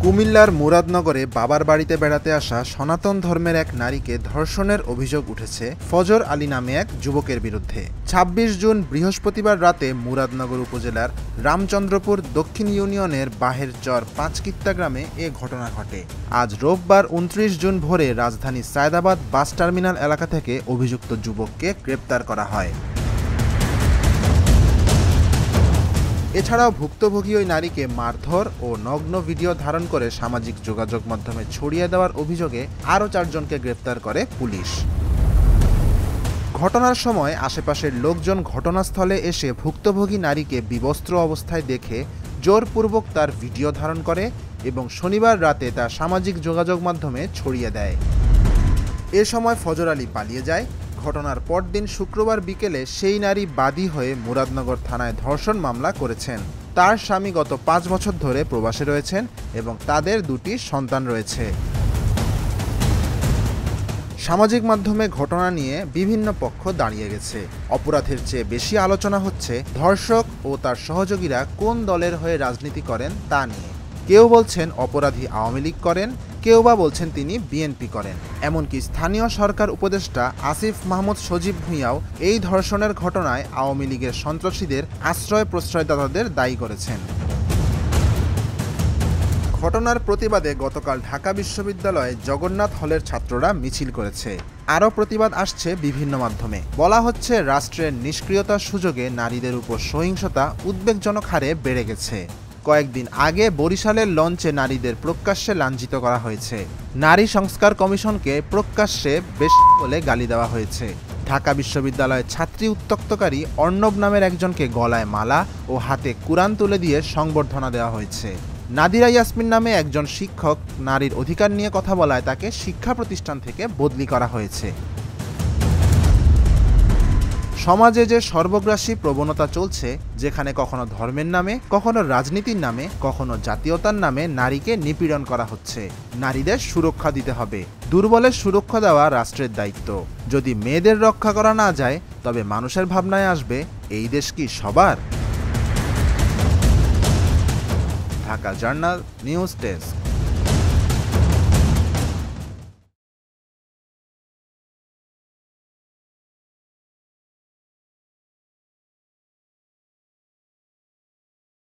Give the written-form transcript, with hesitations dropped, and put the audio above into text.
কুমিল্লার মুরাদনগরে বাবার বাড়িতে বেড়াতে আসা সনাতন ধর্মের এক নারীকে ধর্ষণের অভিযোগ উঠেছে ফজর আলী নামে এক যুবকের বিরুদ্ধে। ২৬ জুন বৃহস্পতিবার রাতে মুরাদনগর উপজেলার রামচন্দ্রপুর দক্ষিণ ইউনিয়নের বাহের চর পাঁচকিত্তা গ্রামে এ ঘটনা ঘটে। আজ রোববার ২৯ জুন ভোরে রাজধানী সায়দাবাদ বাস টার্মিনাল এলাকা থেকে অভিযুক্ত যুবককে গ্রেপ্তার করা হয়। এছাড়াও ভুক্তভোগী ওই নারীকে মারধর ও নগ্ন ভিডিও ধারণ করে সামাজিক যোগাযোগ মাধ্যমে ছড়িয়ে দেওয়ার অভিযোগে আরও ৪ জনকে গ্রেপ্তার করে পুলিশ। ঘটনার সময় আশেপাশের লোকজন ঘটনাস্থলে এসে ভুক্তভোগী নারীকে বিবস্ত্র অবস্থায় দেখে জোরপূর্বক তার ভিডিও ধারণ করে এবং শনিবার রাতে তা সামাজিক যোগাযোগ মাধ্যমে ছড়িয়ে দেয়। এ সময় ফজর আলী পালিয়ে যায়। ঘটনার পরদিন শুক্রবার বিকেলে সেই নারী বাদী হয়ে মুরাদনগর থানায় ধর্ষণ মামলা করেছেন। তার স্বামী গত ৫ বছর ধরে প্রবাসে রয়েছেন এবং তাদের ২টি সন্তান রয়েছে। সামাজিক মাধ্যমে ঘটনা নিয়ে বিভিন্ন পক্ষ দাঁড়িয়ে গেছে। অপরাধের চেয়ে বেশি আলোচনা হচ্ছে ধর্ষক ও তার সহযোগীরা কোন দলের হয়ে রাজনীতি করেন তা নিয়ে। কেউ বলছেন অপরাধী আওয়ামী লীগ করেন, কেউ বা বলছেন তিনি বিএনপি করেন। এমনকি স্থানীয় সরকার উপদেষ্টা আসিফ মাহমুদ সজীব ভূঁইয়াও এই ধর্ষণের ঘটনায় আওয়ামী লীগের সন্ত্রাসীদের আশ্রয় প্রশ্রয়দাতাদের দায়ী করেছেন। ঘটনার প্রতিবাদে গতকাল ঢাকা বিশ্ববিদ্যালয়ে জগন্নাথ হলের ছাত্ররা মিছিল করেছে। আরও প্রতিবাদ আসছে বিভিন্ন মাধ্যমে। বলা হচ্ছে রাষ্ট্রের নিষ্ক্রিয়তার সুযোগে নারীদের উপর সহিংসতা উদ্বেগজনক হারে বেড়ে গেছে। কয়েকদিন আগে বরিশালের লঞ্চে নারীদের প্রকাশ্যে লাঞ্ছিত করা হয়েছে। নারী সংস্কার কমিশনকে প্রকাশ্যে বেশি বলে গালি দেওয়া হয়েছে। ঢাকা বিশ্ববিদ্যালয়ের ছাত্রী উত্ত্যক্তকারী অর্ণব নামের একজনকে গলায় মালা ও হাতে কুরআন তুলে দিয়ে সংবর্ধনা দেওয়া হয়েছে। নাদিরা ইয়াসমিন নামে একজন শিক্ষক নারীর অধিকার নিয়ে কথা বলায় তাকে শিক্ষা প্রতিষ্ঠান থেকে বদলি করা হয়েছে। সমাজে যে সর্বগ্রাসী প্রবণতা চলছে, যেখানে কখনো ধর্মের নামে, কখনো রাজনীতির নামে, কখনো জাতীয়তার নামে নারীকে নিপীড়ন করা হচ্ছে। নারীদের সুরক্ষা দিতে হবে। দুর্বলের সুরক্ষা দেওয়া রাষ্ট্রের দায়িত্ব। যদি মেয়েদের রক্ষা করা না যায়, তবে মানুষের ভাবনায় আসবে এই দেশ কি সবার? Dhaka journal news desk.